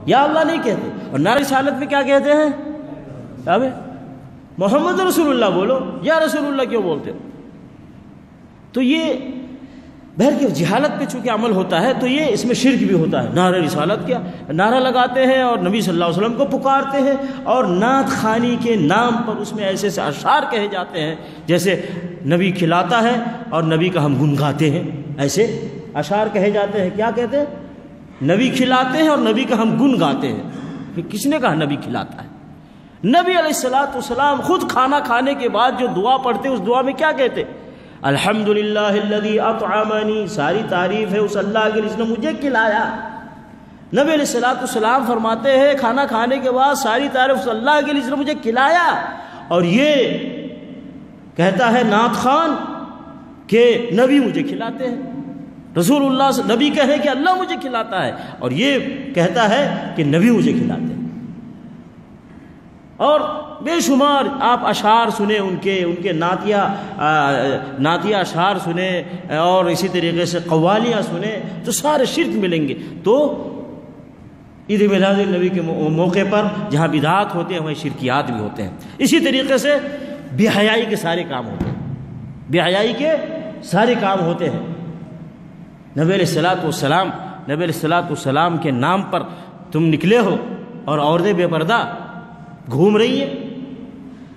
یا اللہ نہیں کہتے. اور نعرہ رسالت میں کیا کہتے ہیں؟ اب محمد رسول اللہ بولو، یا رسول اللہ کیوں بولتے ہو؟ تو یہ بہر کے جہالت پہ چونکہ عمل ہوتا ہے تو یہ اس میں شرک بھی ہوتا ہے. نعرہ رسالت کیا نعرہ لگاتے ہیں اور نبی صلی اللہ علیہ وسلم کو پکارتے ہیں، اور نعت خوانی کے نام پر اس میں ایسے ایسے اشعار کہے جاتے ہیں جیسے نبی کھلاتا ہے اور نبی کا ہم گن گاتے ہیں. ایسے اشعار کہے جاتے ہیں. کیا کہتے ہیں؟ نبی کھلاتے ہیں اور نبی کا ہم گن گاتے ہیں. پھر کس نے کہا نبی کھلاتا ہے؟ نبی علیہ الصلوۃ والسلام خود کھانا کھانے کے بعد جو دعا پڑھتے اس دعا میں کیا کہتے؟ الحمدللہ الذی اطعمنی، ساری تعریف ہے اس اللہ کے جس نے مجھے کھلایا. نبی علیہ الصلوۃ والسلام فرماتے ہیں کھانا کھانے کے بعد ساری تعریف اس اللہ کے جس نے مجھے کھلایا. اور یہ کہتا ہے نعت خوان کہ نبی مجھے کھلاتے ہیں. رسول اللہ نبی کہے کہ اللہ مجھے کھلاتا ہے، اور یہ کہتا ہے کہ نبی مجھے کھلاتے ہیں. اور بے شمار آپ اشعار سنیں ان کے نعتیہ اشعار سنیں، اور اسی طریقے سے قوالیاں سنیں تو سارے شرک ملیں گے. تو عید میلاد النبی کے موقع پر جہاں بدعات ہوتے ہیں وہیں شرکیات بھی ہوتے ہیں. اسی طریقے سے بے حیائی کے سارے کام ہوتے ہیں. بے حیائی کے سارے کام ہوتے ہیں. نبی علیہ الصلوۃ والسلام کے نام پر تم نکلے ہو اور عورتیں بے پردہ گھوم رہی ہیں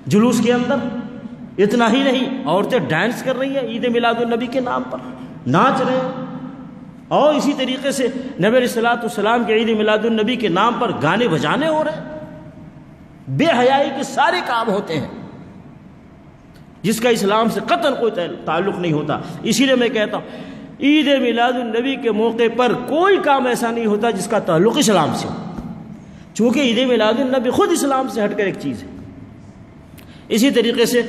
جلوس کے اندر. اتنا ہی نہیں، عورتیں ڈانس کر رہی ہیں عید میلاد النبی کے نام پر، ناچ رہے ہیں. اور اسی طریقے سے نبی علیہ الصلوۃ والسلام کے عید میلاد النبی کے نام پر گانے بجانے ہو رہے ہیں. بے حیائی کے سارے کام ہوتے ہیں جس کا اسلام سے قطعاً کوئی تعلق نہیں ہوتا. اسی لیے میں کہتا ہوں عید میلاد النبی کے موقع پر کوئی کام ایسا نہیں ہوتا جس کا تعلق اسلام سے ہو، چونکہ عید میلاد النبی خود اسلام سے ہٹ کر ایک چیز ہے. اسی طریقے سے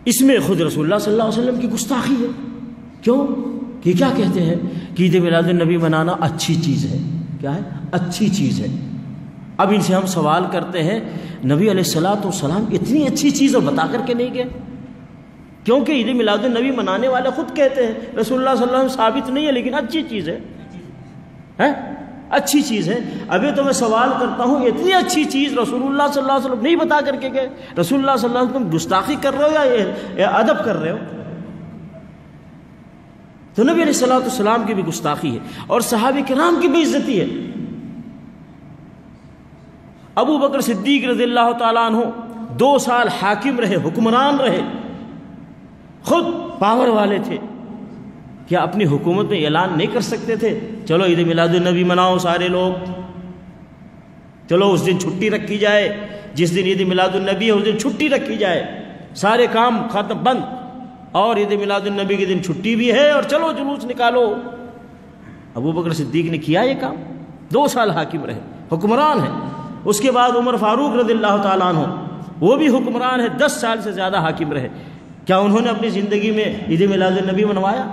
اس میں خود رسول اللہ صلی اللہ علیہ وسلم کی گستاخی ہے. کیوں کہ کیا کہتے ہیں کہ عید میلاد النبی منانا اچھی چیز ہے. کیا ہے؟ اچھی چیز ہے. اب ان سے ہم سوال کرتے ہیں نبی علیہ الصلوۃ والسلام اتنی اچھی چیز اور بتا کر کے نہیں گئے؟ کیونکہ عید میلاد النبی منانے والے خود کہتے ہیں رسول اللہ صلی اللہ علیہ وسلم ثابت نہیں ہے لیکن اچھی چیز ہے، اچھی چیز ہے. ابھی تو میں سوال کرتا ہوں اتنی اچھی چیز رسول اللہ صلی اللہ علیہ وسلم نہیں بتا کر کے گئے. رسول اللہ صلی اللہ علیہ وسلم گستاخی کر رہے ہو یا ادب کر رہے ہو؟ تو نبی علیہ الصلوۃ والسلام کی بھی گستاخی ہے اور صحابہ کرام کی بھی عزتی ہے. ابو بکر صدیق رضی اللہ تعالیٰ عنہ 2 سال حاکم رہے، حکمران رہے، خود پاور والے تھے. کیا اپنی حکومت میں اعلان نہیں کر سکتے تھے چلو عید میلاد النبی مناؤ سارے لوگ، چلو اس دن چھٹی رکھی جائے، جس دن عید میلاد النبی ہے اس دن چھٹی رکھی جائے، سارے کام ختم بند، اور عید میلاد النبی کے دن چھٹی بھی ہے اور چلو جلوس نکالو. ابو بکر صدیق نے کیا یہ کام؟ 2 سال حاکم رہے، حکمران ہیں. اس کے بعد عمر فاروق رضی اللہ تعالیٰ عنہ وہ بھی حکمران ہے، 10 سال سے زیادہ حاکم رہے. کیا انہوں نے اپنی زندگی میں عید میلاد النبی منوایا؟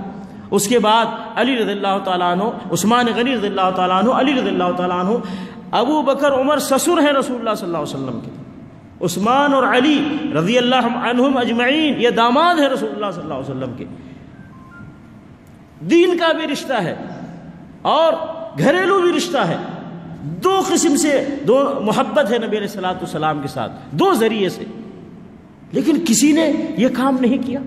اس کے بعد علی رضی اللہ تعالیٰ عنہ، عثمان غنی رضی اللہ تعالیٰ عنہ، علی رضی اللہ تعالیٰ عنہ، ابو بکر عمر سسر ہیں رسول اللہ صلی اللہ علیہ وسلم کے. عثمان اور علی رضی اللہ عنہم اجمعین یہ داماد ہیں رسول اللہ صلی اللہ علیہ وسلم کے. دین کا بھی رشتہ ہے اور گھریلو بھی رشتہ ہے. 2 قسم سے محبت ہے نبی علیہ الصلوۃ والسلام کے ساتھ، 2 ذریعے سے. لیکن کسی نے یہ کام نہیں کیا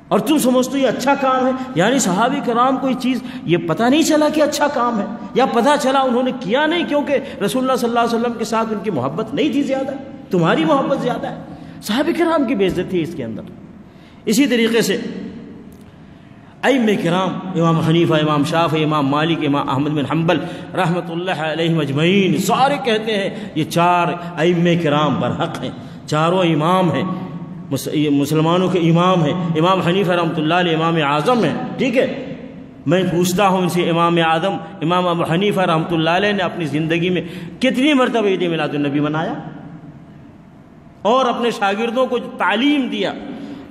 اور تم سمجھتے یہ اچھا کام ہے. یعنی صحابہ کرام کوئی چیز یہ پتہ نہیں چلا کہ اچھا کام ہے، یا پتہ چلا انہوں نے کیا نہیں کیونکہ رسول اللہ صلی اللہ علیہ وسلم کے ساتھ ان کی محبت نہیں تھی زیادہ، تمہاری محبت زیادہ ہے. صحابہ کرام کی بے عزتی ہے اس کے اندر. اسی طریقے سے ائمہ کرام امام حنیفہ، امام شافعی، امام مالک، امام احمد بن حنبل رحمۃ اللہ علیہم اجمعین سارے کہتے ہیں یہ 4 ائمہ کرام برحق ہیں، چاروں امام ہیں، مسلمانوں کے امام ہیں. امام حنیفہ رحمۃ اللہ علیہ امام اعظم ہیں. ٹھیک ہے، میں پوچھتا ہوں ان سے امام اعظم امام ابو حنیفہ رحمۃ اللہ علیہ نے اپنی زندگی میں کتنی مرتبہ عید میلاد النبی منایا اور اپنے شاگردوں کو تعلیم دیا؟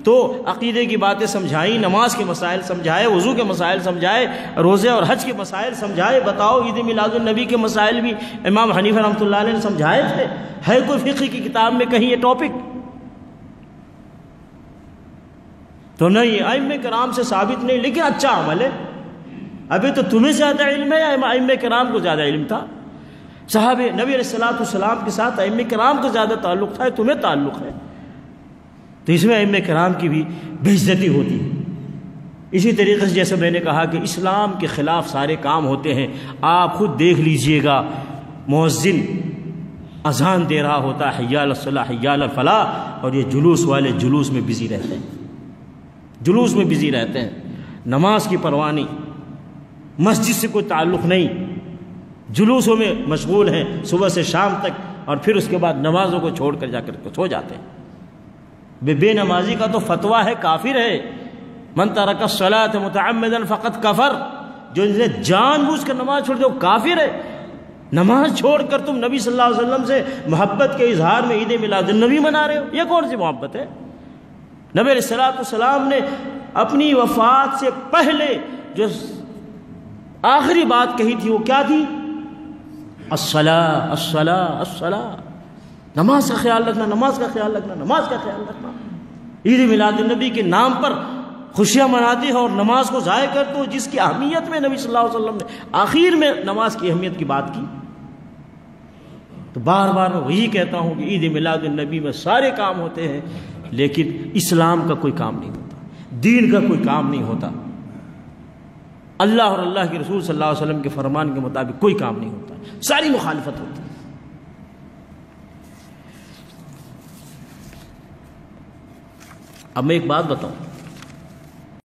تو عقیدے کی باتیں سمجھائی، نماز کے مسائل سمجھائے، وضو کے مسائل سمجھائے، روزے اور حج کے مسائل سمجھائے. بتاؤ عید میلاد النبی کے مسائل بھی امام حنیفہ رحمۃ اللہ علیہ نے سمجھائے تھے؟ ہے کوئی فقہ کی کتاب میں کہیں یہ ٹاپک؟ تو نہیں، ائمہ کرام سے ثابت نہیں، لیکن اچھا عمل ہے، ابھی تو تمہیں زیادہ علم ہے یا ائمہ کرام کو زیادہ علم تھا؟ صحابہ نبی علیہ الصلوۃ والسلام کے ساتھ ائمہ کرام کو زیادہ تعلق تھا، تمہیں تعلق ہے، تو اس میں ائمہ کرام کی بھی بے عزتی ہوتی ہے۔ اسی طریقے سے جیسے میں نے کہا کہ اسلام کے خلاف سارے کام ہوتے ہیں، آپ خود دیکھ لیجئے گا، مؤذن اذان دے رہا ہوتا ہے حی علی الصلاح حی علی الفلاح، اور یہ جلوس والے جلوس میں بزی رہتے ہیں، جلوس میں بزی رہتے ہیں، نماز کی پرواہ نہیں، مسجد سے کوئی تعلق نہیں، جلوسوں میں مشغول ہیں صبح سے شام تک، اور پھر اس کے بعد نمازوں کو چھوڑ کر جا کر سو جاتے ہیں۔ بے نمازی کا تو فتویٰ ہے کافر ہے، من ترک الصلاۃ متعمدا فقد کفر، جو نے جان بوجھ کر نماز چھوڑ دے وہ کافر ہے۔ نماز چھوڑ کر تم نبی صلی اللہ علیہ وسلم سے محبت کے اظہار میں عید میلاد النبی منا رہے ہو، یہ کون سی محبت ہے؟ نبی علیہ الصلوۃ والسلام نے اپنی وفات سے پہلے جو آخری بات کہی تھی وہ کیا تھی؟ الصلاۃ الصلاۃ الصلاۃ، نماز کا خیال رکھنا، نماز کا خیال رکھنا، نماز کا خیال رکھنا۔ عید میلاد النبی کے نام پر خوشیاں مناتی ہے اور نماز کو ضائع کرتے ہو، جس کی اہمیت میں نبی صلی اللہ علیہ وسلم نے آخر میں نماز کی اہمیت کی بات کی۔ تو بار بار میں وہی کہتا ہوں کہ عید میلاد النبی میں سارے کام ہوتے ہیں، لیکن اسلام کا کوئی کام نہیں ہوتا، دین کا کوئی کام نہیں ہوتا، اللہ اور اللہ کے رسول صلی اللہ علیہ وسلم کے فرمان کے مطابق کوئی کام نہیں ہوتا، ساری مخالفت ہوتی ہے۔ اب میں ایک بات بتاؤں،